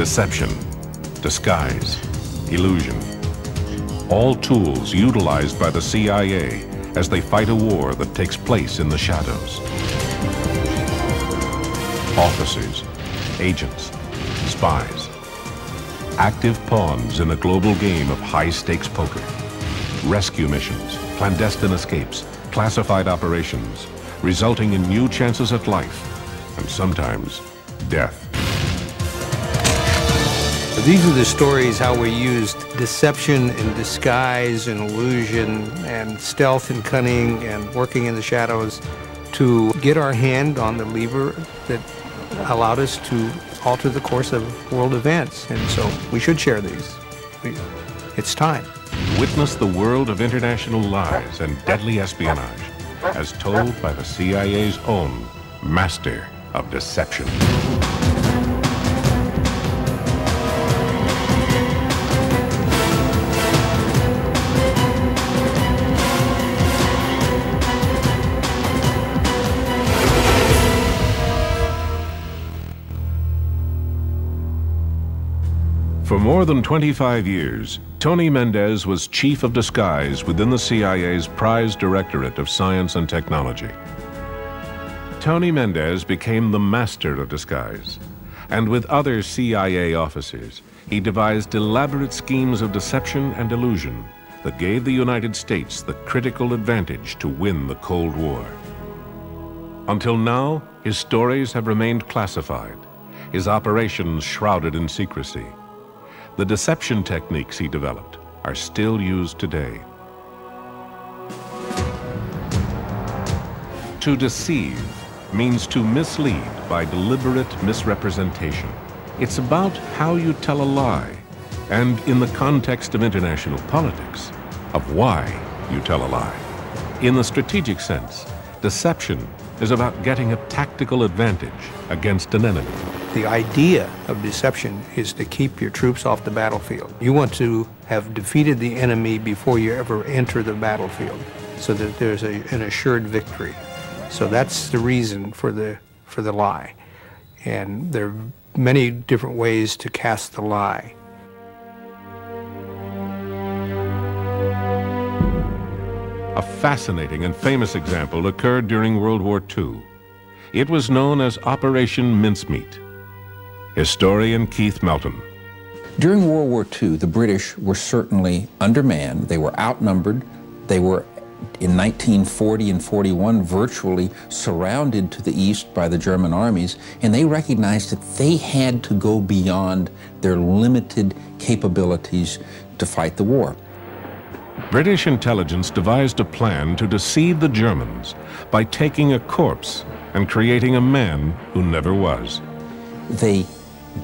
Deception, disguise, illusion. All tools utilized by the CIA as they fight a war that takes place in the shadows. Officers, agents, spies. Active pawns in a global game of high-stakes poker. Rescue missions, clandestine escapes, classified operations, resulting in new chances at life, and sometimes death. These are the stories how we used deception and disguise and illusion and stealth and cunning and working in the shadows to get our hand on the lever that allowed us to alter the course of world events. And so we should share these. It's time. Witness the world of international lies and deadly espionage as told by the CIA's own master of deception. For more than 25 years, Tony Mendez was chief of disguise within the CIA's prized Directorate of Science and Technology. Tony Mendez became the master of disguise, and with other CIA officers, he devised elaborate schemes of deception and illusion that gave the United States the critical advantage to win the Cold War. Until now, his stories have remained classified, his operations shrouded in secrecy. The deception techniques he developed are still used today. To deceive means to mislead by deliberate misrepresentation. It's about how you tell a lie, and in the context of international politics, of why you tell a lie. In the strategic sense, deception is about getting a tactical advantage against an enemy. The idea of deception is to keep your troops off the battlefield. You want to have defeated the enemy before you ever enter the battlefield, so that there's an assured victory. So that's the reason for the lie. And there are many different ways to cast the lie. A fascinating and famous example occurred during World War II. It was known as Operation Mincemeat. Historian Keith Melton. During World War II, the British were certainly undermanned. They were outnumbered. They were, in 1940 and 41, virtually surrounded to the east by the German armies, and they recognized that they had to go beyond their limited capabilities to fight the war. British intelligence devised a plan to deceive the Germans by taking a corpse and creating a man who never was. They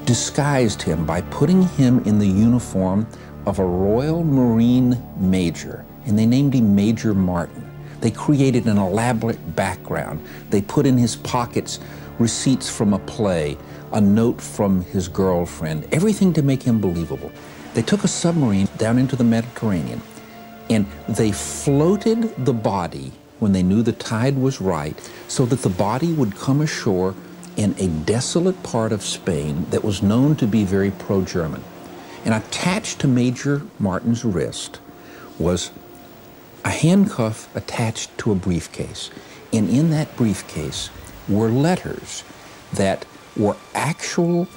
disguised him by putting him in the uniform of a Royal Marine major, and they named him Major Martin. They created an elaborate background. They put in his pockets receipts from a play, a note from his girlfriend, everything to make him believable. They took a submarine down into the Mediterranean, and they floated the body when they knew the tide was right, so that the body would come ashore in a desolate part of Spain that was known to be very pro-German. And attached to Major Martin's wrist was a handcuff attached to a briefcase. And in that briefcase were letters that were actual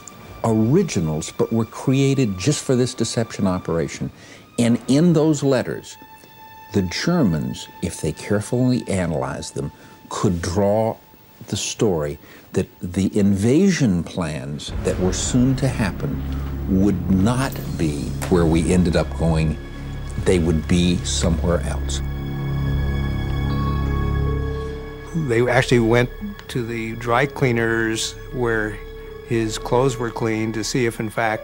originals, but were created just for this deception operation. And in those letters, the Germans, if they carefully analyzed them, could draw the story that the invasion plans that were soon to happen would not be where we ended up going. They would be somewhere else. They actually went to the dry cleaners where his clothes were cleaned to see if, in fact,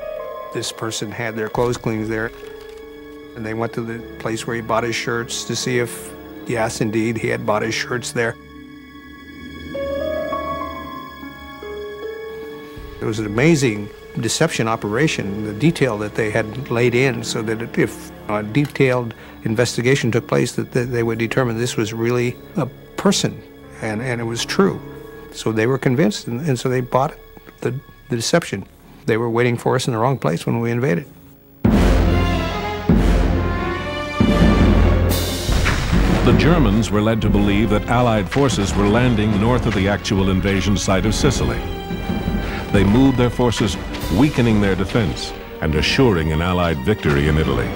this person had their clothes cleaned there. And they went to the place where he bought his shirts to see if, yes, indeed, he had bought his shirts there. It was an amazing deception operation, the detail that they had laid in, so that if a detailed investigation took place, that they would determine this was really a person, and it was true. So they were convinced, and so they bought the deception. they were waiting for us in the wrong place when we invaded. The Germans were led to believe that Allied forces were landing north of the actual invasion site of Sicily. They moved their forces, weakening their defense and assuring an Allied victory in Italy.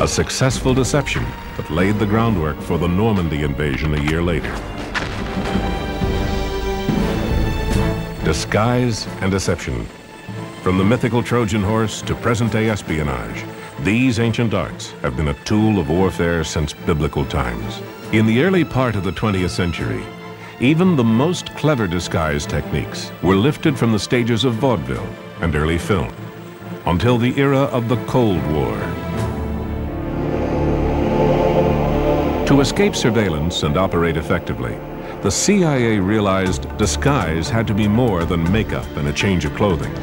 A successful deception that laid the groundwork for the Normandy invasion a year later. Disguise and deception. From the mythical Trojan horse to present-day espionage, these ancient arts have been a tool of warfare since biblical times. In the early part of the 20th century, even the most clever disguise techniques were lifted from the stages of vaudeville and early film, until the era of the Cold War. To escape surveillance and operate effectively, the CIA realized disguise had to be more than makeup and a change of clothing.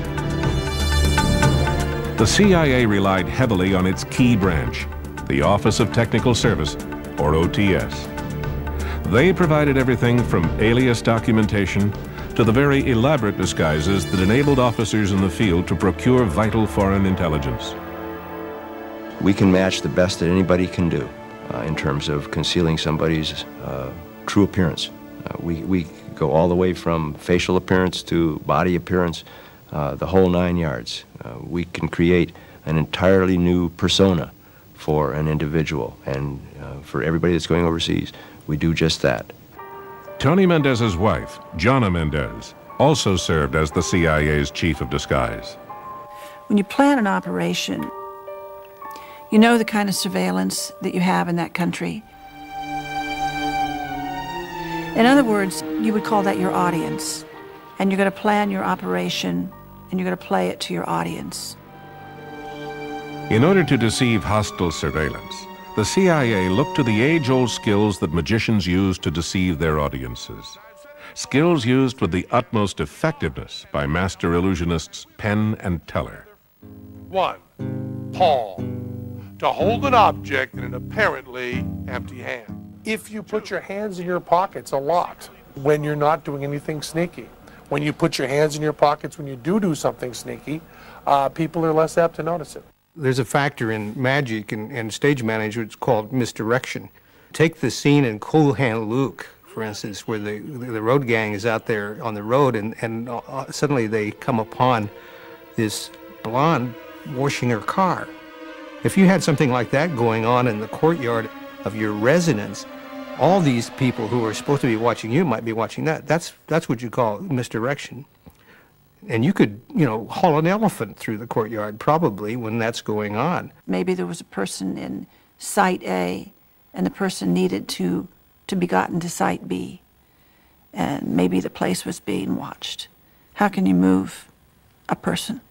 The CIA relied heavily on its key branch, the Office of Technical Service, or OTS. They provided everything from alias documentation to the very elaborate disguises that enabled officers in the field to procure vital foreign intelligence. We can match the best that anybody can do in terms of concealing somebody's true appearance. We go all the way from facial appearance to body appearance, the whole 9 yards. We can create an entirely new persona for an individual, and for everybody that's going overseas, we do just that. Tony Mendez's wife, Jana Mendez, also served as the CIA's chief of disguise. When you plan an operation, you know the kind of surveillance that you have in that country. In other words, you would call that your audience, and you're going to plan your operation and you're going to play it to your audience. In order to deceive hostile surveillance, the CIA looked to the age-old skills that magicians use to deceive their audiences. Skills used with the utmost effectiveness by master illusionists Penn and Teller. 1. Palm. To hold an object in an apparently empty hand. If you put your hands in your pockets a lot when you're not doing anything sneaky, when you put your hands in your pockets when you do something sneaky, people are less apt to notice it. There's a factor in magic and stage management called misdirection. Take the scene in Cool Hand Luke, for instance, where the road gang is out there on the road and suddenly they come upon this blonde washing her car. If you had something like that going on in the courtyard of your residence, all these people who are supposed to be watching you might be watching that. That's what you call misdirection. And you could, haul an elephant through the courtyard probably when that's going on. Maybe there was a person in Site A and the person needed to be gotten to Site B. And maybe the place was being watched. How can you move a person?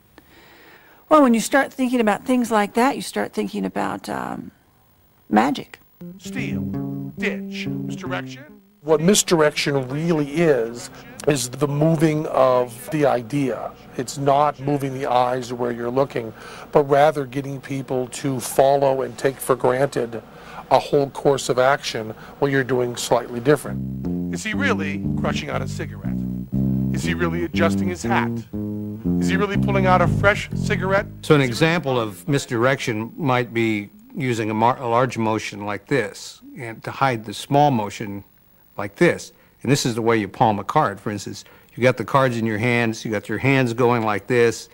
Well, when you start thinking about things like that, you start thinking about magic. Steal, ditch, misdirection. What misdirection really is the moving of the idea. It's not moving the eyes where you're looking, but rather getting people to follow and take for granted a whole course of action while you're doing slightly different. Is he really crushing out a cigarette? Is he really adjusting his hat? Is he really pulling out a fresh cigarette? So an example of misdirection might be using a large motion like this, and to hide the small motion like this. And this is the way you palm a card. For instance, you got the cards in your hands, you got your hands going like this,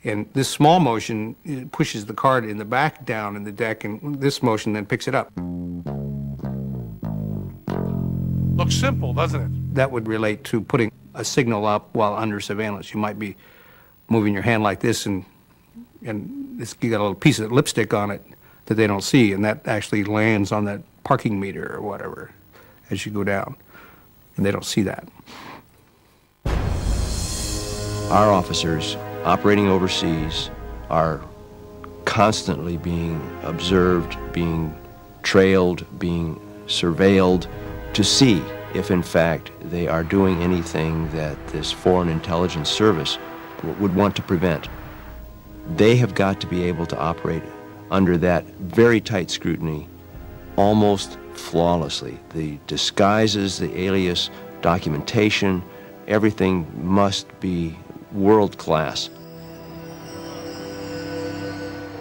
and this small motion pushes the card in the back down in the deck, and this motion then picks it up. Looks simple, doesn't it? That would relate to putting a signal up while under surveillance. You might be moving your hand like this, and you got a little piece of lipstick on it that they don't see, and that actually lands on that parking meter or whatever as you go down, and they don't see that. Our officers operating overseas are constantly being observed, being trailed, being surveilled to see if in fact they are doing anything that this foreign intelligence service would want to prevent. They have got to be able to operate under that very tight scrutiny almost flawlessly. The disguises, the alias, documentation, everything must be world class.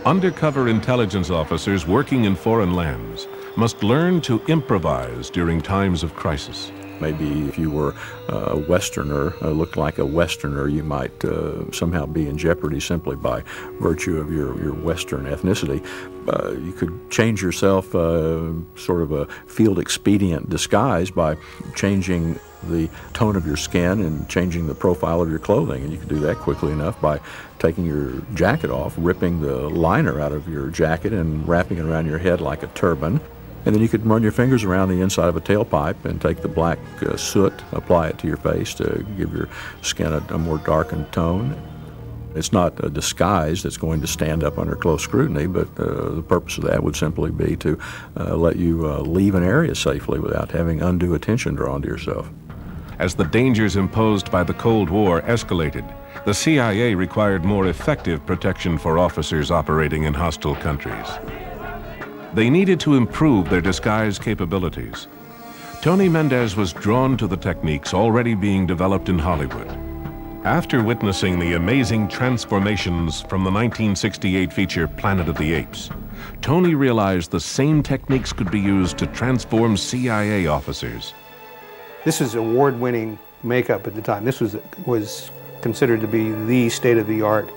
Undercover intelligence officers working in foreign lands must learn to improvise during times of crisis. Maybe if you were a Westerner, looked like a Westerner, you might somehow be in jeopardy simply by virtue of your Western ethnicity. You could change yourself sort of a field expedient disguise by changing the tone of your skin and changing the profile of your clothing. And you could do that quickly enough by taking your jacket off, ripping the liner out of your jacket and wrapping it around your head like a turban. And then you could run your fingers around the inside of a tailpipe and take the black soot, apply it to your face to give your skin a more darkened tone. It's not a disguise that's going to stand up under close scrutiny, but the purpose of that would simply be to let you leave an area safely without having undue attention drawn to yourself. As the dangers imposed by the Cold War escalated, the CIA required more effective protection for officers operating in hostile countries. They needed to improve their disguise capabilities. Tony Mendez was drawn to the techniques already being developed in Hollywood. After witnessing the amazing transformations from the 1968 feature Planet of the Apes, Tony realized the same techniques could be used to transform CIA officers. This is award-winning makeup at the time. This was considered to be the state-of-the-art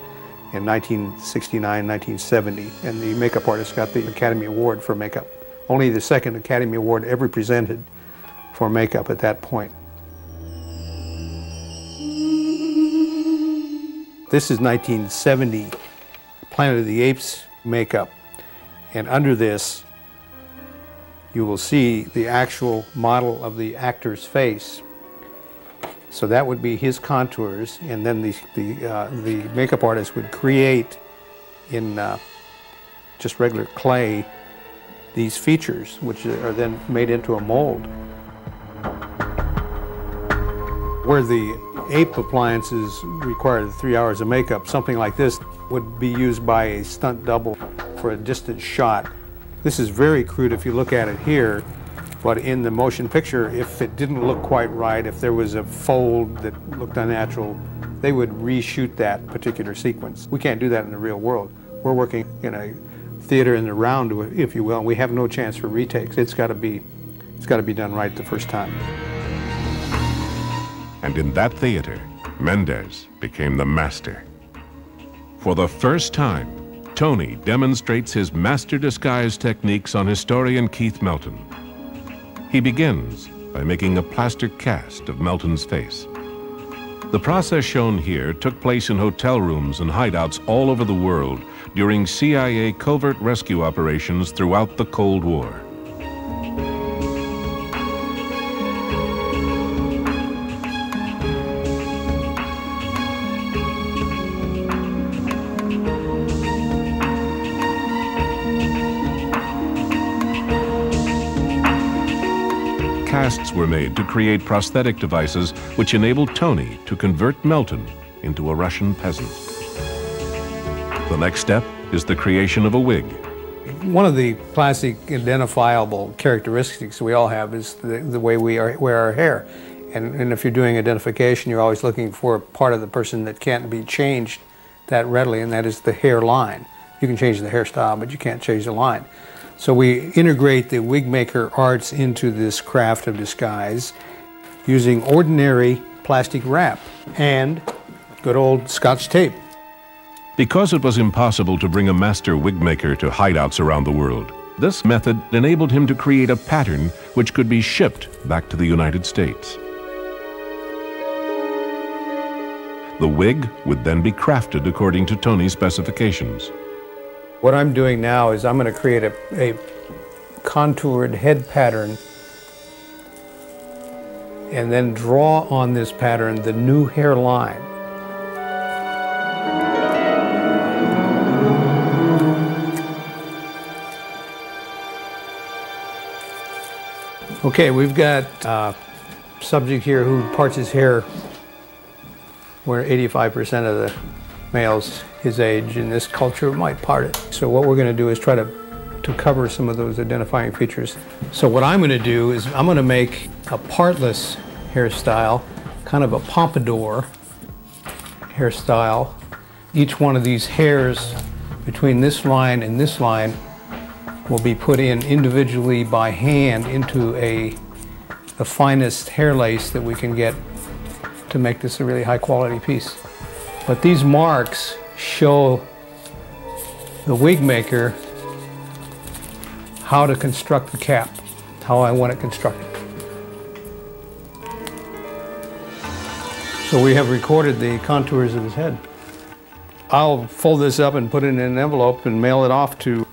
in 1969, 1970, and the makeup artist got the Academy Award for makeup. Only the second Academy Award ever presented for makeup at that point. This is 1970 Planet of the Apes makeup, and under this you will see the actual model of the actor's face. So that would be his contours, and then the makeup artist would create in just regular clay these features, which are then made into a mold. Where the ape appliances required 3 hours of makeup, something like this would be used by a stunt double for a distant shot. This is very crude if you look at it here, but in the motion picture, if it didn't look quite right, if there was a fold that looked unnatural, they would reshoot that particular sequence. We can't do that in the real world. We're working in a theater in the round, if you will, and we have no chance for retakes. It's got to be done right the first time. And in that theater, Mendez became the master. For the first time, Tony demonstrates his master disguise techniques on historian Keith Melton. He begins by making a plaster cast of Melton's face. The process shown here took place in hotel rooms and hideouts all over the world during CIA covert rescue operations throughout the Cold War. Casts were made to create prosthetic devices which enabled Tony to convert Melton into a Russian peasant. The next step is the creation of a wig. One of the classic identifiable characteristics we all have is the way we wear our hair. And if you're doing identification, you're always looking for a part of the person that can't be changed that readily, and that is the hairline. You can change the hairstyle, but you can't change the line. So we integrate the wig maker arts into this craft of disguise using ordinary plastic wrap and good old Scotch tape. Because it was impossible to bring a master wig maker to hideouts around the world, this method enabled him to create a pattern which could be shipped back to the United States. The wig would then be crafted according to Tony's specifications. What I'm doing now is I'm going to create a contoured head pattern and then draw on this pattern the new hairline. Okay, we've got a subject here who parts his hair where 85% of the males his age in this culture might part it. So what we're going to do is try to cover some of those identifying features. So what I'm going to do is I'm going to make a partless hairstyle, kind of a pompadour, hairstyle. Each one of these hairs between this line and this line will be put in individually by hand into the finest hair lace that we can get to make this a really high quality piece. But these marks show the wig maker how to construct the cap, how I want it constructed. So we have recorded the contours of his head. I'll fold this up and put it in an envelope and mail it off to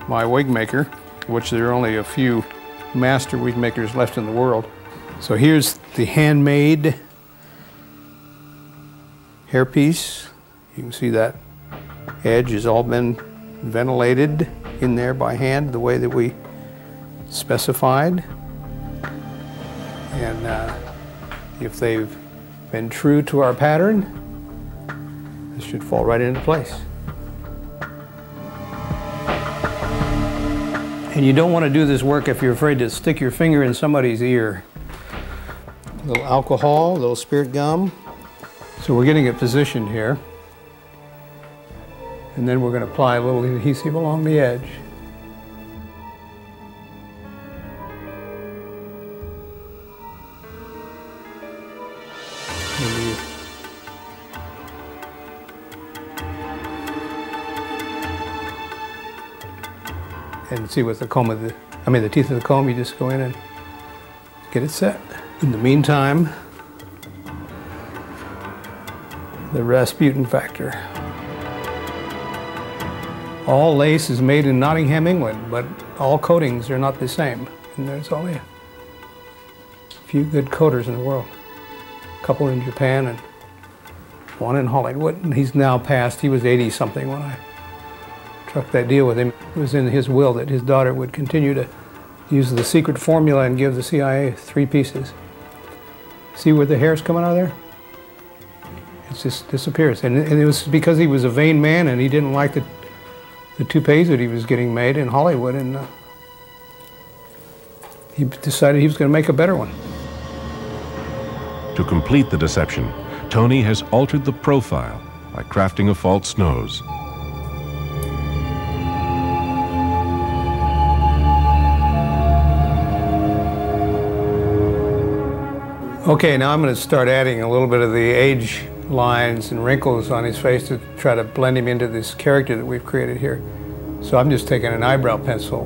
my wig maker, which there are only a few master wig makers left in the world. So here's the handmade hairpiece. You can see that edge has all been ventilated in there by hand the way that we specified. And if they've been true to our pattern, this should fall right into place. And you don't want to do this work if you're afraid to stick your finger in somebody's ear. A little alcohol, a little spirit gum. So we're getting it positioned here. And then we're going to apply a little adhesive along the edge. And see with the comb of the teeth of the comb, you just go in and get it set. In the meantime, the Rasputin factor. All lace is made in Nottingham, England, but all coatings are not the same. And there's only a few good coaters in the world. A couple in Japan and one in Hollywood. And he's now passed. He was 80-something when I struck that deal with him. It was in his will that his daughter would continue to use the secret formula and give the CIA 3 pieces. See where the hair's coming out of there? It just disappears. And it was because he was a vain man and he didn't like the toupees that he was getting made in Hollywood, and he decided he was going to make a better one. To complete the deception, Tony has altered the profile by crafting a false nose. Okay, now I'm going to start adding a little bit of the age lines and wrinkles on his face to try to blend him into this character that we've created here. So I'm just taking an eyebrow pencil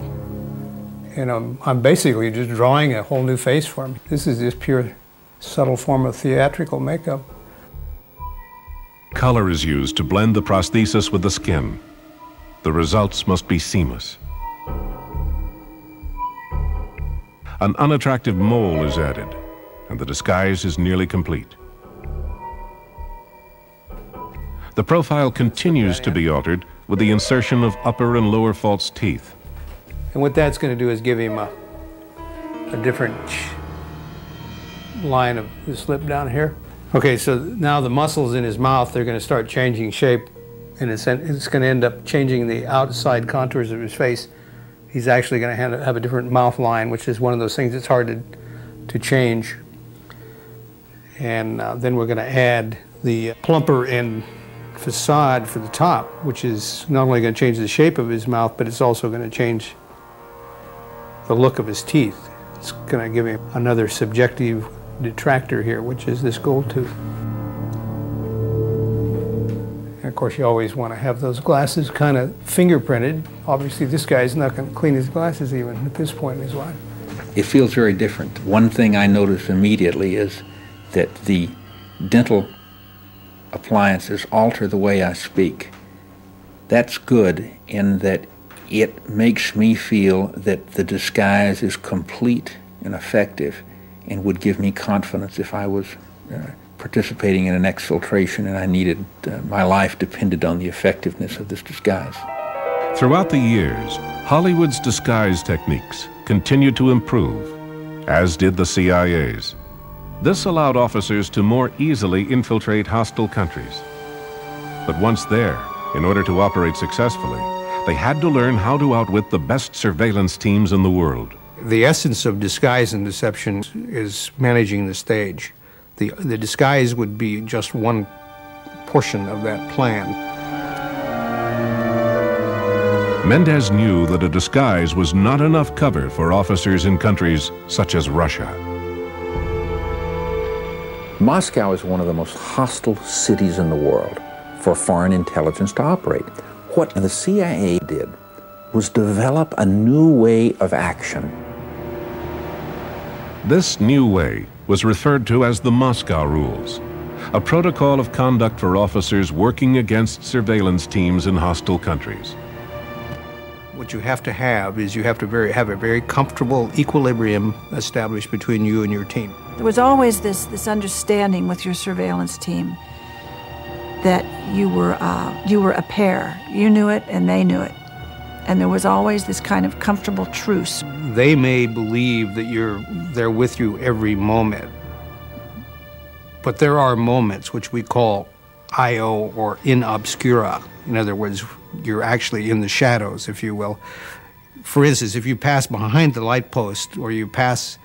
and I'm basically just drawing a whole new face for him. This is just pure subtle form of theatrical makeup. Color is used to blend the prosthesis with the skin. The results must be seamless. An unattractive mole is added, and the disguise is nearly complete. The profile continues to be altered with the insertion of upper and lower false teeth. And what that's going to do is give him a different line of this lip down here. Okay, so now the muscles in his mouth, they're going to start changing shape, and it's going to end up changing the outside contours of his face. He's actually going to have a different mouth line, which is one of those things that's hard to change. And then we're going to add the plumper and facade for the top, which is not only going to change the shape of his mouth, but it's also going to change the look of his teeth. It's going to give him another subjective detractor here, which is this gold tooth. And of course, you always want to have those glasses kind of fingerprinted. Obviously, this guy's not going to clean his glasses even at this point in his life. It feels very different. One thing I notice immediately is that the dental appliances alter the way I speak. That's good in that it makes me feel that the disguise is complete and effective and would give me confidence if I was participating in an exfiltration and I needed, my life depended on the effectiveness of this disguise. Throughout the years, Hollywood's disguise techniques continued to improve, as did the CIA's. This allowed officers to more easily infiltrate hostile countries. But once there, in order to operate successfully, they had to learn how to outwit the best surveillance teams in the world. The essence of disguise and deception is managing the stage. The disguise would be just one portion of that plan. Mendez knew that a disguise was not enough cover for officers in countries such as Russia. Moscow is one of the most hostile cities in the world for foreign intelligence to operate. What the CIA did was develop a new way of action. This new way was referred to as the Moscow Rules, a protocol of conduct for officers working against surveillance teams in hostile countries. What you have to have is you have to have a very comfortable equilibrium established between you and your team. There was always this understanding with your surveillance team that you were a pair. You knew it and they knew it. And there was always this kind of comfortable truce. They may believe that they're with you every moment, but there are moments which we call I.O. or in obscura. In other words, you're actually in the shadows, if you will. For instance, if you pass behind the light post or you pass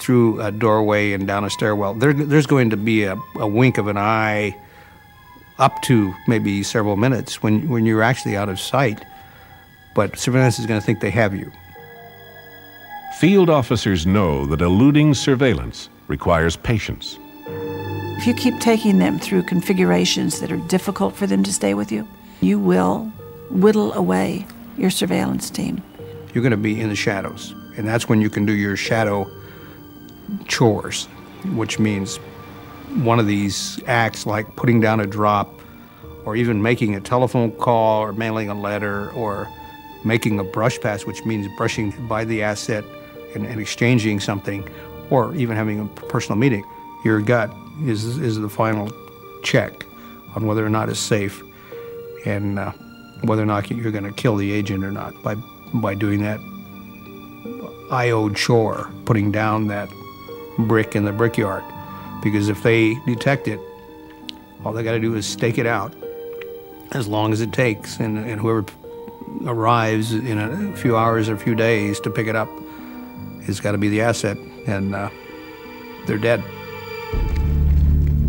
through a doorway and down a stairwell, there's going to be a wink of an eye up to maybe several minutes when you're actually out of sight. But surveillance is going to think they have you. Field officers know that eluding surveillance requires patience. If you keep taking them through configurations that are difficult for them to stay with you, you will whittle away your surveillance team. You're going to be in the shadows, and that's when you can do your shadow chores, which means one of these acts like putting down a drop or even making a telephone call or mailing a letter or making a brush pass, which means brushing by the asset and exchanging something, or even having a personal meeting. Your gut is the final check on whether or not it's safe and whether or not you're going to kill the agent or not by doing that I.O. chore, putting down that brick in the brickyard. Because if they detect it, all they got to do is stake it out as long as it takes, and whoever arrives in a few hours or a few days to pick it up has got to be the asset, and they're dead.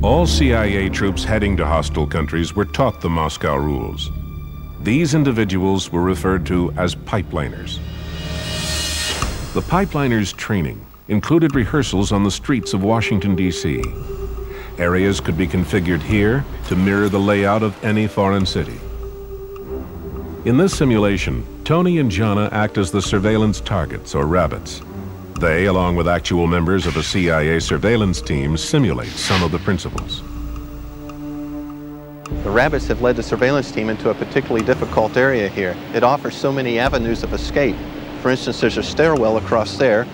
All CIA troops heading to hostile countries were taught the Moscow Rules. These individuals were referred to as pipeliners. The pipeliners' training included rehearsals on the streets of Washington, D.C. Areas could be configured here to mirror the layout of any foreign city. In this simulation, Tony and Jana act as the surveillance targets, or rabbits. They, along with actual members of a CIA surveillance team, simulate some of the principles. The rabbits have led the surveillance team into a particularly difficult area here. It offers so many avenues of escape. For instance, there's a stairwell across there,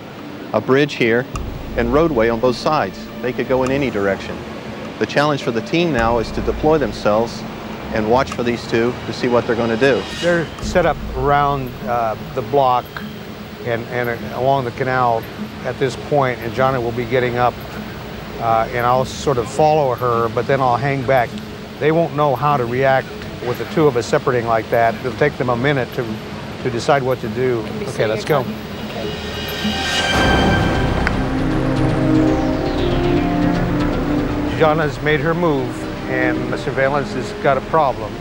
a bridge here, and roadway on both sides. They could go in any direction. The challenge for the team now is to deploy themselves and watch for these two to see what they're going to do. They're set up around the block and along the canal at this point, and Jana will be getting up and I'll sort of follow her, but then I'll hang back. They won't know how to react with the two of us separating like that. It'll take them a minute to decide what to do. Okay, let's go. Jana's made her move, and the surveillance has got a problem.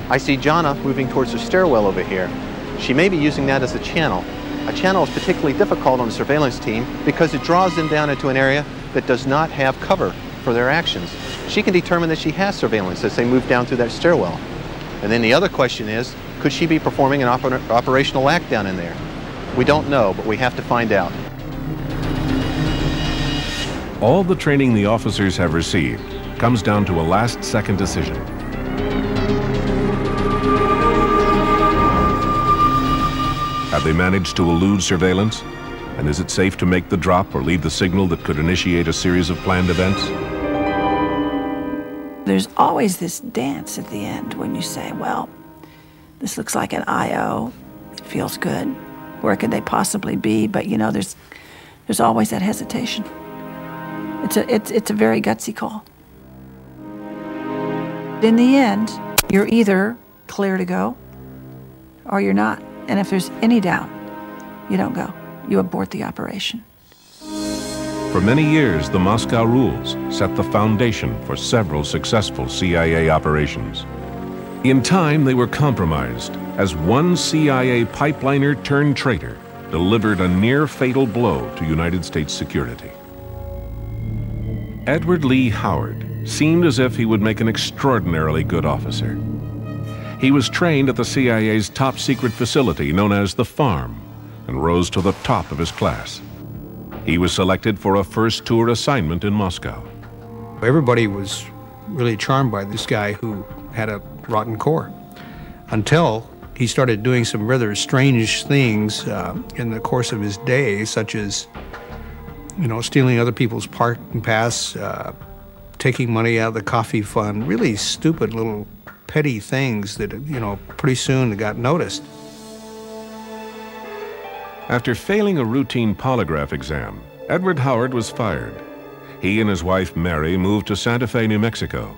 I see Jana moving towards the stairwell over here. She may be using that as a channel. A channel is particularly difficult on the surveillance team because it draws them down into an area that does not have cover for their actions. She can determine that she has surveillance as they move down through that stairwell. And then the other question is, could she be performing an operational act down in there? We don't know, but we have to find out. All the training the officers have received comes down to a last-second decision. Have they managed to elude surveillance? And is it safe to make the drop or leave the signal that could initiate a series of planned events? There's always this dance at the end when you say, well, this looks like an I.O. It feels good. Where could they possibly be? But you know, there's always that hesitation. It's a very gutsy call. In the end, you're either clear to go or you're not. And if there's any doubt, you don't go. You abort the operation. For many years, the Moscow rules set the foundation for several successful CIA operations. In time, they were compromised as one CIA pipeliner turned traitor delivered a near-fatal blow to United States security. Edward Lee Howard seemed as if he would make an extraordinarily good officer. He was trained at the CIA's top-secret facility known as the Farm and rose to the top of his class. He was selected for a first tour assignment in Moscow. Everybody was really charmed by this guy who had a rotten core, until he started doing some rather strange things in the course of his day, such as, stealing other people's parking pass, taking money out of the coffee fund, really stupid little petty things that, pretty soon got noticed. After failing a routine polygraph exam, Edward Howard was fired. He and his wife Mary moved to Santa Fe, New Mexico.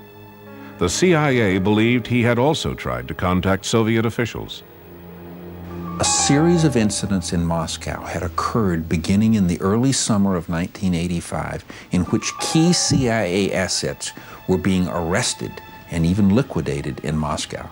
The CIA believed he had also tried to contact Soviet officials. A series of incidents in Moscow had occurred beginning in the early summer of 1985 in which key CIA assets were being arrested and even liquidated in Moscow.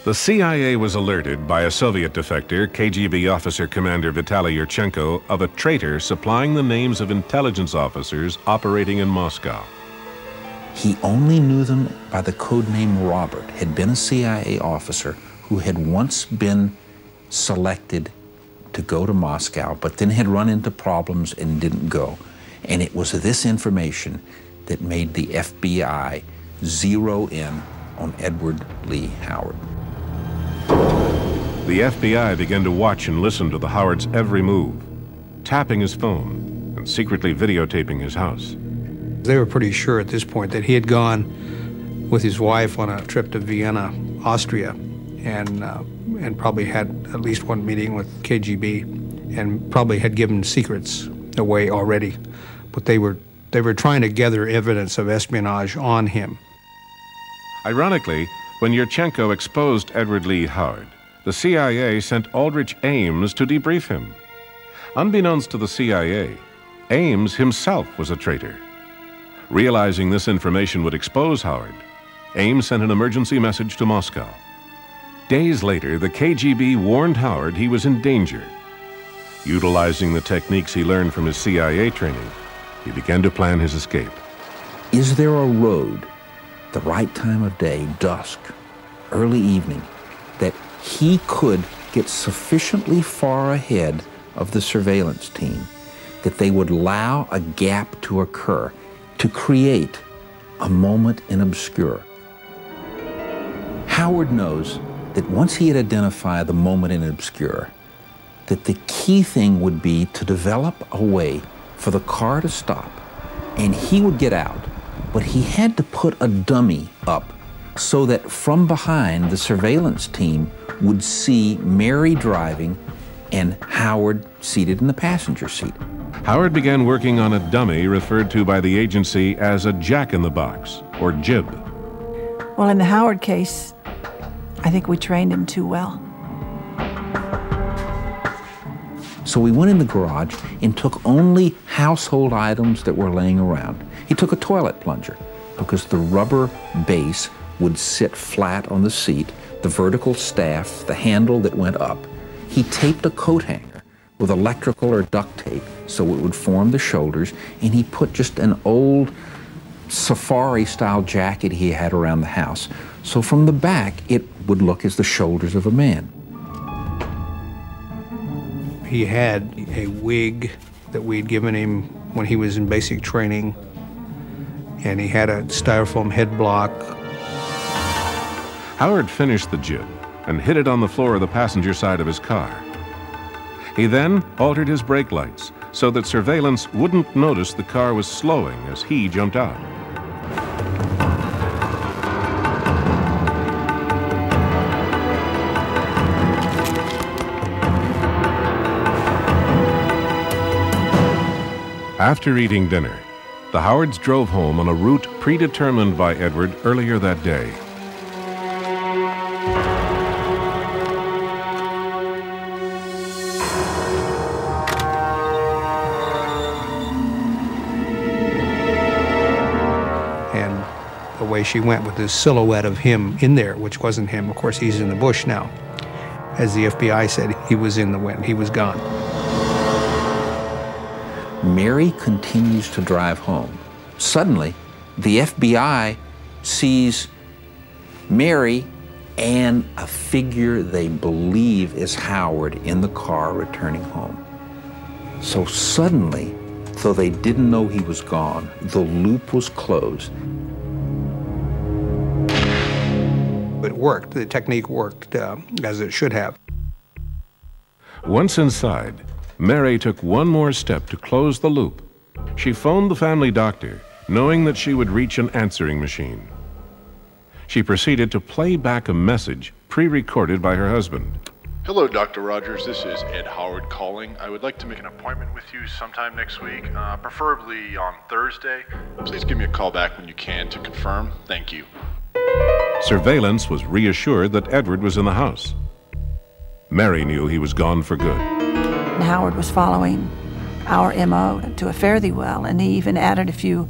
The CIA was alerted by a Soviet defector, KGB officer commander Vitaly Yurchenko, of a traitor supplying the names of intelligence officers operating in Moscow. He only knew them by the codename Robert, had been a CIA officer who had once been selected to go to Moscow, but then had run into problems and didn't go. And it was this information that made the FBI zero in on Edward Lee Howard. The FBI began to watch and listen to the Howard's every move, tapping his phone and secretly videotaping his house. They were pretty sure at this point that he had gone with his wife on a trip to Vienna, Austria, and probably had at least one meeting with KGB, and probably had given secrets away already. But they were trying to gather evidence of espionage on him. Ironically, when Yurchenko exposed Edward Lee Howard, the CIA sent Aldrich Ames to debrief him. Unbeknownst to the CIA, Ames himself was a traitor. Realizing this information would expose Howard, Ames sent an emergency message to Moscow. Days later, the KGB warned Howard he was in danger. Utilizing the techniques he learned from his CIA training, he began to plan his escape. Is there a road, the right time of day, dusk, early evening, that he could get sufficiently far ahead of the surveillance team that they would allow a gap to occur to create a moment in obscure? Howard knows that once he had identified the moment in obscure, that the key thing would be to develop a way for the car to stop, and he would get out, but he had to put a dummy up so that from behind the surveillance team would see Mary driving and Howard seated in the passenger seat. Howard began working on a dummy referred to by the agency as a jack-in-the-box, or jib. Well, in the Howard case, I think we trained him too well. So we went in the garage and took only household items that were laying around. He took a toilet plunger because the rubber base would sit flat on the seat, the vertical staff, the handle that went up. He taped a coat hanger with electrical or duct tape so it would form the shoulders, and he put just an old safari-style jacket he had around the house. So from the back, it would look as the shoulders of a man. He had a wig that we'd given him when he was in basic training, and he had a styrofoam head block. Howard finished the jib and hid it on the floor of the passenger side of his car. He then altered his brake lights so that surveillance wouldn't notice the car was slowing as he jumped out. After eating dinner, the Howards drove home on a route predetermined by Edward earlier that day. way she went with this silhouette of him in there, which wasn't him. Of course, he's in the bush now. As the FBI said, he was in the wind. He was gone. Mary continues to drive home. Suddenly, the FBI sees Mary and a figure they believe is Howard in the car returning home. So suddenly, though they didn't know he was gone, the loop was closed. It worked. The technique worked as it should have. Once inside, Mary took one more step to close the loop. She phoned the family doctor, knowing that she would reach an answering machine. She proceeded to play back a message pre-recorded by her husband. Hello, Dr. Rogers. This is Ed Howard calling. I would like to make an appointment with you sometime next week, preferably on Thursday. Please give me a call back when you can to confirm. Thank you. Surveillance was reassured that Edward was in the house. Mary knew he was gone for good. And Howard was following our MO to a fare-thee-well, and he even added a few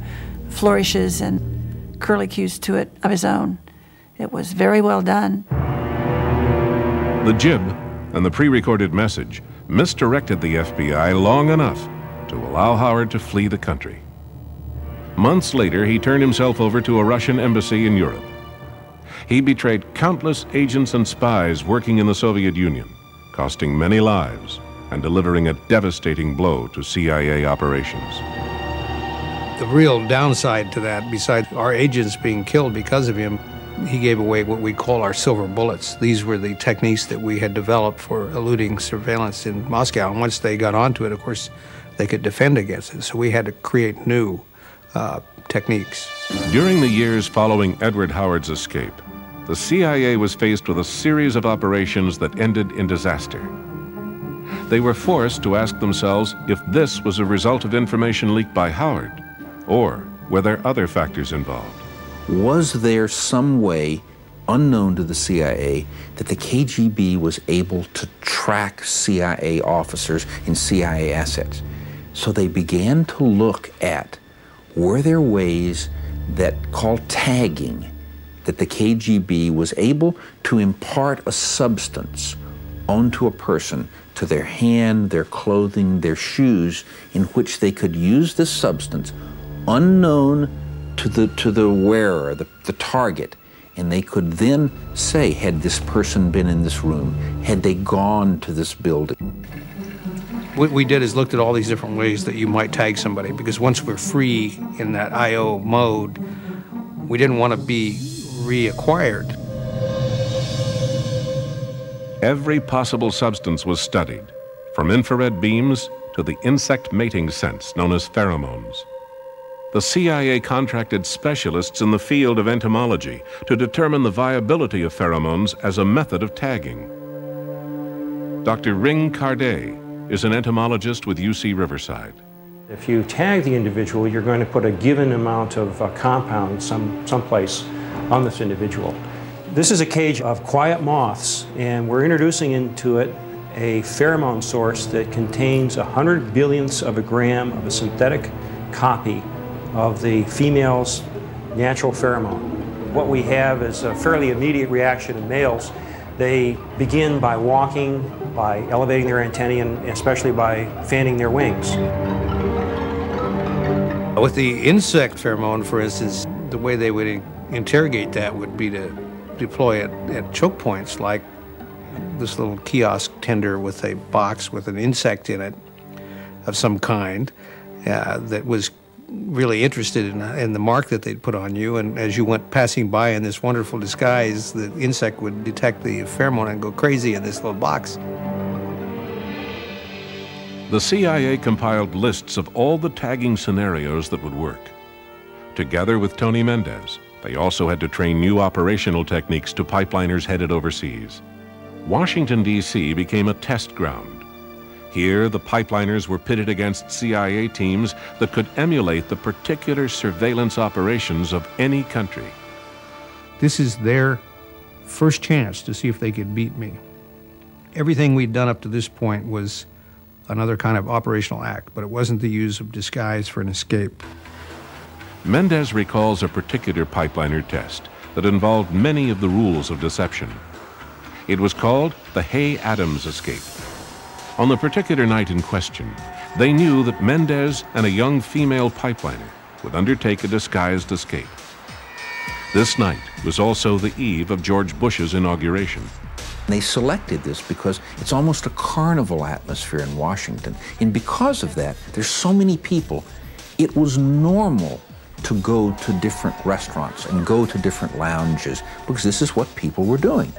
flourishes and curlicues to it of his own. It was very well done. The jib and the pre-recorded message misdirected the FBI long enough to allow Howard to flee the country. Months later, he turned himself over to a Russian embassy in Europe. He betrayed countless agents and spies working in the Soviet Union, costing many lives and delivering a devastating blow to CIA operations. The real downside to that, besides our agents being killed because of him, he gave away what we call our silver bullets. These were the techniques that we had developed for eluding surveillance in Moscow. And once they got onto it, of course, they could defend against it. So we had to create new techniques. During the years following Edward Howard's escape, the CIA was faced with a series of operations that ended in disaster. They were forced to ask themselves if this was a result of information leaked by Howard, or were there other factors involved? Was there some way, unknown to the CIA, that the KGB was able to track CIA officers and CIA assets? So they began to look at, were there ways that, called tagging, that the KGB was able to impart a substance onto a person, to their hand, their clothing, their shoes, in which they could use this substance unknown to the wearer, the target, and they could then say, had this person been in this room, had they gone to this building. What we did is looked at all these different ways that you might tag somebody, because once we're free in that IO mode, we didn't want to be reacquired. Every possible substance was studied, from infrared beams to the insect mating scents known as pheromones. The CIA contracted specialists in the field of entomology to determine the viability of pheromones as a method of tagging. Dr. Ring Carday is an entomologist with UC Riverside. If you tag the individual, you're going to put a given amount of compound someplace on this individual. This is a cage of quiet moths, and we're introducing into it a pheromone source that contains 100 billionths of a gram of a synthetic copy of the female's natural pheromone. What we have is a fairly immediate reaction in males. They begin by walking, by elevating their antennae, and especially by fanning their wings. With the insect pheromone, for instance, the way they would interrogate that would be to deploy it at choke points, like this little kiosk tender with a box with an insect in it of some kind that was really interested in the mark that they'd put on you, and as you went passing by in this wonderful disguise, the insect would detect the pheromone and go crazy in this little box. The CIA compiled lists of all the tagging scenarios that would work. Together with Tony Mendez, they also had to train new operational techniques to pipeliners headed overseas. Washington, D.C. became a test ground. Here, the pipeliners were pitted against CIA teams that could emulate the particular surveillance operations of any country. This is their first chance to see if they could beat me. Everything we'd done up to this point was another kind of operational act, but it wasn't the use of disguise for an escape. Mendez recalls a particular pipeliner test that involved many of the rules of deception. It was called the Hay-Adams escape. On the particular night in question, they knew that Mendez and a young female pipeliner would undertake a disguised escape. This night was also the eve of George Bush's inauguration. They selected this because it's almost a carnival atmosphere in Washington. And because of that, there's so many people, it was normal to go to different restaurants and go to different lounges because this is what people were doing.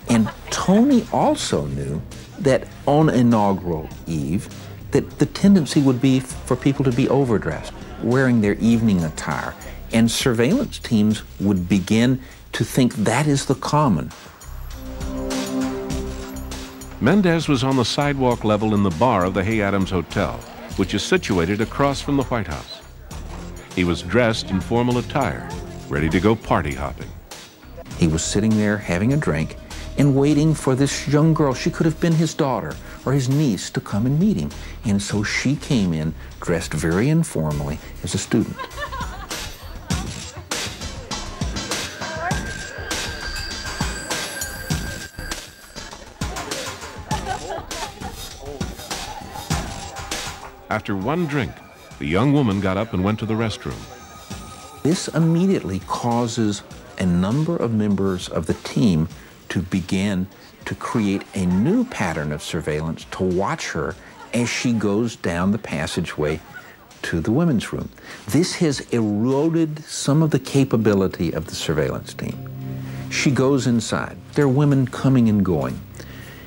And Tony also knew that on inaugural eve, that the tendency would be for people to be overdressed, wearing their evening attire. And surveillance teams would begin to think that is the common. Mendez was on the sidewalk level in the bar of the Hay-Adams Hotel, which is situated across from the White House. He was dressed in formal attire, ready to go party hopping. He was sitting there having a drink and waiting for this young girl. She could have been his daughter or his niece to come and meet him. And so she came in dressed very informally as a student. After one drink, the young woman got up and went to the restroom. This immediately causes a number of members of the team to begin to create a new pattern of surveillance to watch her as she goes down the passageway to the women's room. This has eroded some of the capability of the surveillance team. She goes inside. There are women coming and going.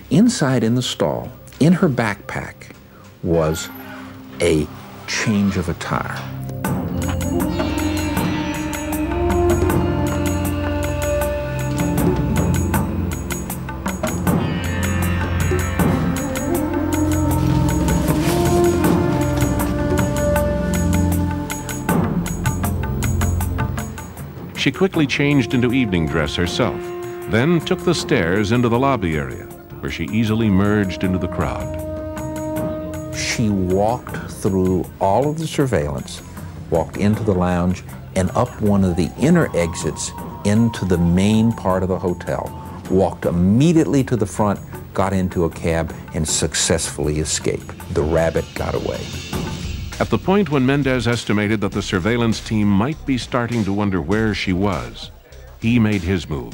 Inside in the stall, in her backpack, was a change of attire. She quickly changed into evening dress herself, then took the stairs into the lobby area, where she easily merged into the crowd. She walked through all of the surveillance, walked into the lounge, and up one of the inner exits into the main part of the hotel, walked immediately to the front, got into a cab, and successfully escaped. The rabbit got away. At the point when Mendez estimated that the surveillance team might be starting to wonder where she was, he made his move.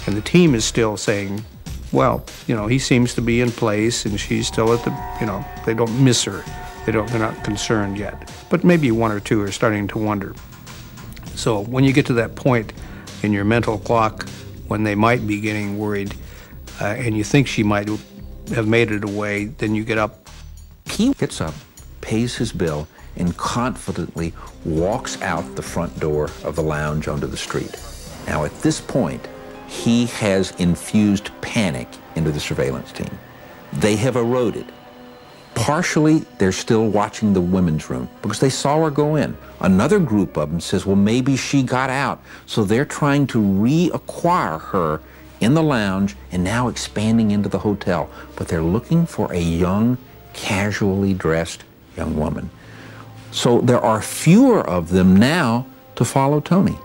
And the team is still saying, well, you know, he seems to be in place and she's still at the, you know, they don't miss her. They're not concerned yet. But maybe one or two are starting to wonder. So when you get to that point in your mental clock when they might be getting worried and you think she might have made it away, then you get up. He gets up, pays his bill, and confidently walks out the front door of the lounge onto the street. Now at this point, he has infused panic into the surveillance team. They have eroded. Partially, they're still watching the women's room because they saw her go in. Another group of them says, well, maybe she got out. So they're trying to reacquire her in the lounge and now expanding into the hotel. But they're looking for a young, casually dressed young woman. So there are fewer of them now to follow Tony.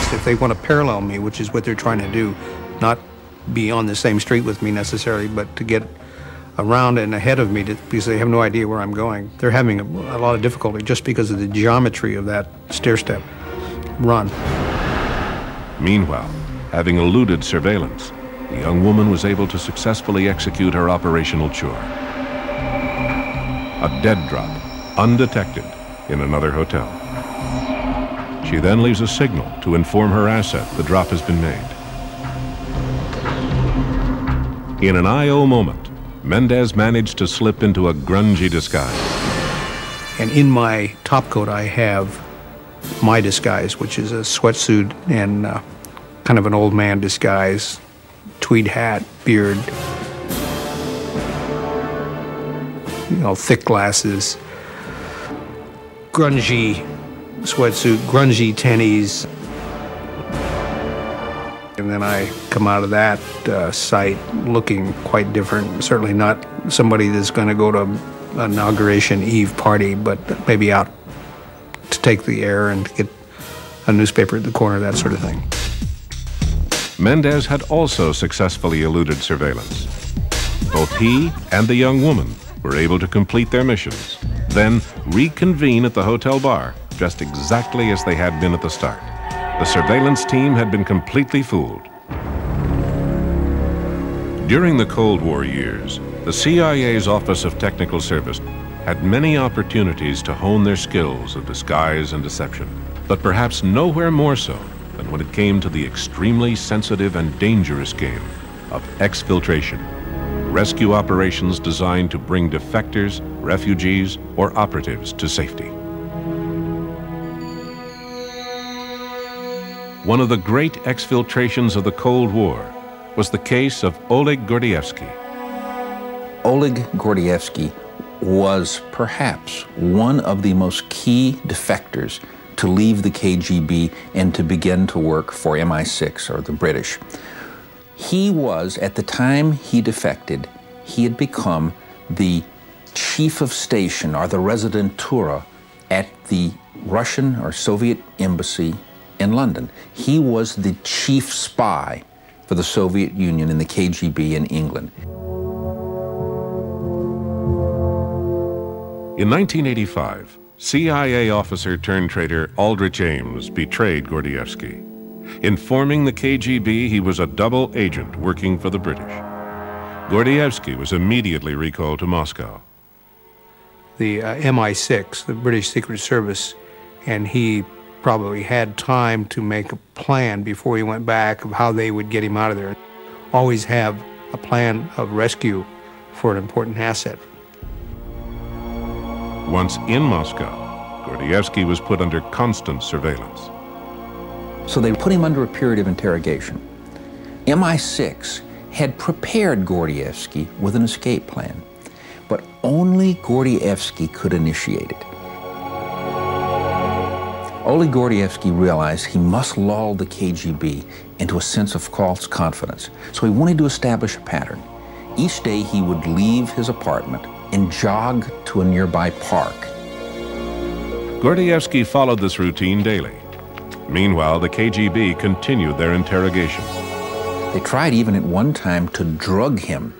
If they want to parallel me, which is what they're trying to do, not be on the same street with me necessarily, but to get around and ahead of me because they have no idea where I'm going. They're having a lot of difficulty just because of the geometry of that stair-step run. Meanwhile, having eluded surveillance, the young woman was able to successfully execute her operational chore. A dead drop, undetected, in another hotel. She then leaves a signal to inform her asset the drop has been made. In an I.O. moment, Mendez managed to slip into a grungy disguise. And in my topcoat, I have my disguise, which is a sweatsuit and kind of an old man disguise, tweed hat, beard, you know, thick glasses, grungy sweatsuit, grungy tennies. And then I come out of that site looking quite different. Certainly not somebody that's going to go to an inauguration eve party, but maybe out to take the air and to get a newspaper at the corner, that sort of thing. Mendez had also successfully eluded surveillance. Both he and the young woman were able to complete their missions, then reconvene at the hotel bar, dressed exactly as they had been at the start. The surveillance team had been completely fooled. During the Cold War years, the CIA's Office of Technical Service had many opportunities to hone their skills of disguise and deception, but perhaps nowhere more so than when it came to the extremely sensitive and dangerous game of exfiltration, rescue operations designed to bring defectors, refugees, or operatives to safety. One of the great exfiltrations of the Cold War was the case of Oleg Gordievsky. Oleg Gordievsky was perhaps one of the most key defectors to leave the KGB and to begin to work for MI6, or the British. He was, at the time he defected, he had become the chief of station, or the residentura, at the Russian or Soviet embassy in London. He was the chief spy for the Soviet Union in the KGB in England. In 1985, CIA officer turned traitor Aldrich Ames betrayed Gordievsky, informing the KGB he was a double agent working for the British. Gordievsky was immediately recalled to Moscow. The MI6, the British Secret Service, and he probably had time to make a plan before he went back of how they would get him out of there. Always have a plan of rescue for an important asset. Once in Moscow, Gordievsky was put under constant surveillance. So they put him under a period of interrogation. MI6 had prepared Gordievsky with an escape plan, but only Gordievsky could initiate it. Oleg Gordievsky realized he must lull the KGB into a sense of false confidence, so he wanted to establish a pattern. Each day he would leave his apartment and jog to a nearby park. Gordievsky followed this routine daily. Meanwhile, the KGB continued their interrogation. They tried even at one time to drug him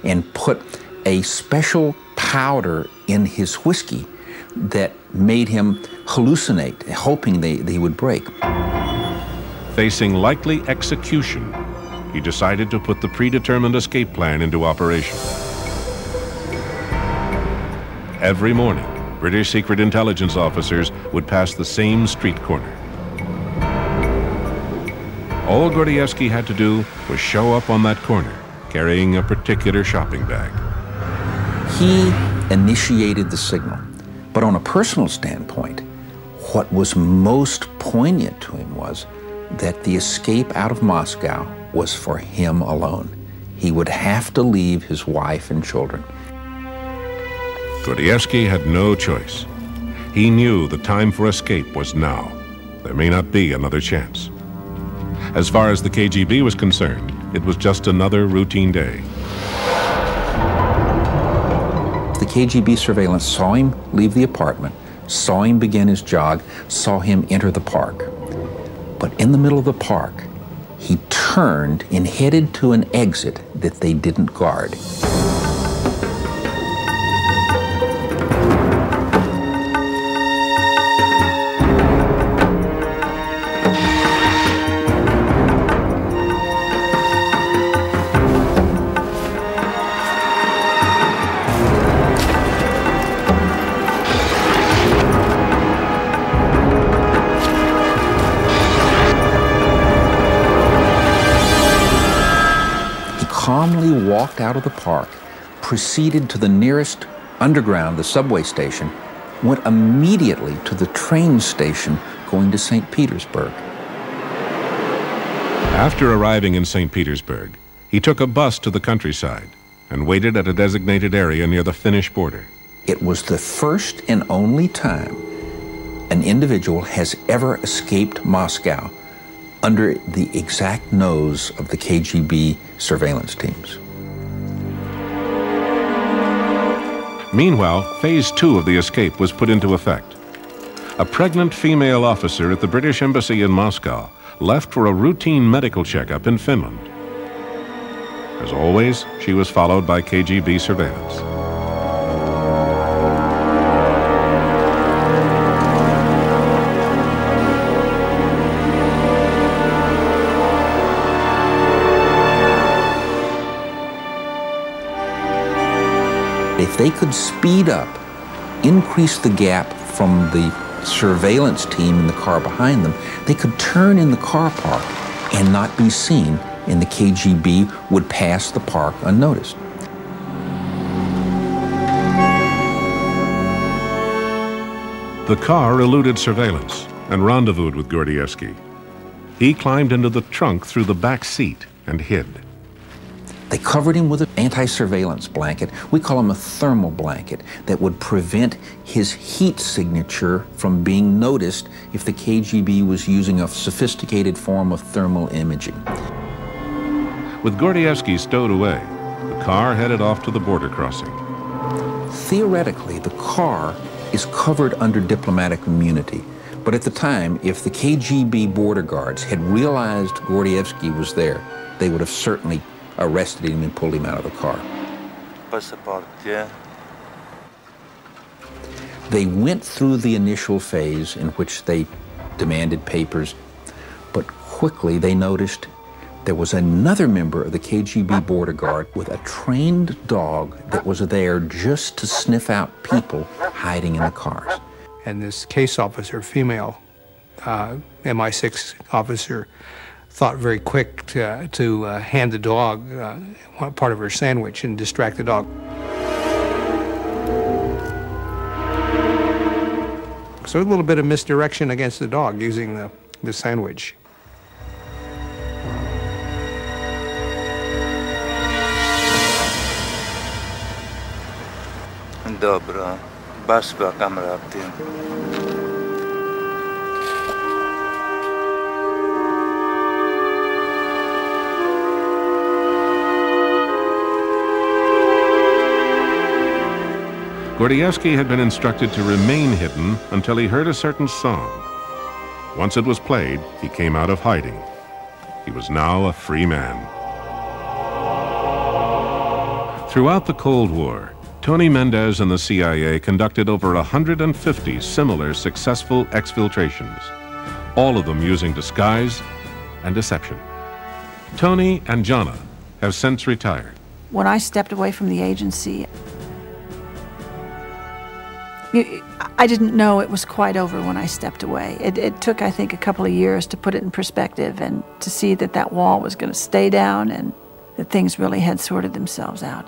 and put a special powder in his whiskey that made him hallucinate, hoping they would break. Facing likely execution, he decided to put the predetermined escape plan into operation. Every morning, British secret intelligence officers would pass the same street corner. All Gordievsky had to do was show up on that corner, carrying a particular shopping bag. He initiated the signal, but on a personal standpoint, what was most poignant to him was that the escape out of Moscow was for him alone. He would have to leave his wife and children. Gordievsky had no choice. He knew the time for escape was now. There may not be another chance. As far as the KGB was concerned, it was just another routine day. The KGB surveillance saw him leave the apartment, saw him begin his jog, saw him enter the park. But in the middle of the park, he turned and headed to an exit that they didn't guard. Calmly walked out of the park, proceeded to the nearest underground, the subway station, went immediately to the train station going to St. Petersburg. After arriving in St. Petersburg, he took a bus to the countryside and waited at a designated area near the Finnish border. It was the first and only time an individual has ever escaped Moscow under the exact nose of the KGB surveillance teams. Meanwhile, phase 2 of the escape was put into effect. A pregnant female officer at the British Embassy in Moscow left for a routine medical checkup in Finland. As always, she was followed by KGB surveillance. If they could speed up, increase the gap from the surveillance team in the car behind them, they could turn in the car park and not be seen, and the KGB would pass the park unnoticed. The car eluded surveillance and rendezvoused with Gordievsky. He climbed into the trunk through the back seat and hid. They covered him with an anti-surveillance blanket. We call him a thermal blanket that would prevent his heat signature from being noticed if the KGB was using a sophisticated form of thermal imaging. With Gordievsky stowed away, the car headed off to the border crossing. Theoretically, the car is covered under diplomatic immunity. But at the time, if the KGB border guards had realized Gordievsky was there, they would have certainly arrested him and pulled him out of the car. Passport, yeah. They went through the initial phase in which they demanded papers, but quickly they noticed there was another member of the KGB border guard with a trained dog that was there just to sniff out people hiding in the cars. And this case officer, female MI6 officer, thought very quick to hand the dog part of her sandwich and distract the dog. So a little bit of misdirection against the dog using the sandwich. Dobra, basła kamera w tym. Gordievsky had been instructed to remain hidden until he heard a certain song. Once it was played, he came out of hiding. He was now a free man. Throughout the Cold War, Tony Mendez and the CIA conducted over 150 similar successful exfiltrations, all of them using disguise and deception. Tony and Jana have since retired. When I stepped away from the agency, I didn't know it was quite over when I stepped away. It took, I think, a couple of years to put it in perspective and to see that that wall was going to stay down and that things really had sorted themselves out.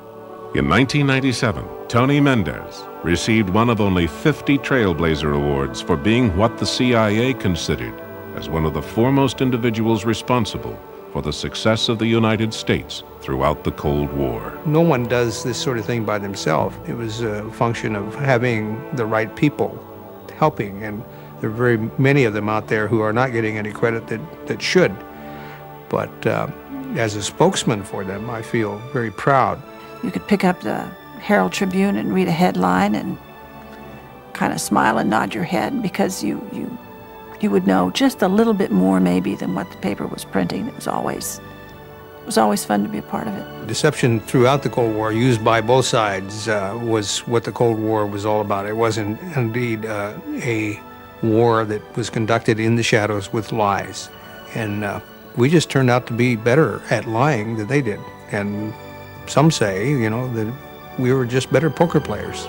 In 1997, Tony Mendez received one of only 50 Trailblazer Awards for being what the CIA considered as one of the foremost individuals responsible for the success of the United States throughout the Cold War. No one does this sort of thing by themselves. It was a function of having the right people helping, and there are very many of them out there who are not getting any credit that should. But as a spokesman for them, I feel very proud. You could pick up the Herald Tribune and read a headline and kind of smile and nod your head because you would know just a little bit more maybe than what the paper was printing. It was always fun to be a part of it. Deception throughout the Cold War, used by both sides, was what the Cold War was all about. It was indeed a war that was conducted in the shadows with lies. And we just turned out to be better at lying than they did. And some say, you know, that we were just better poker players.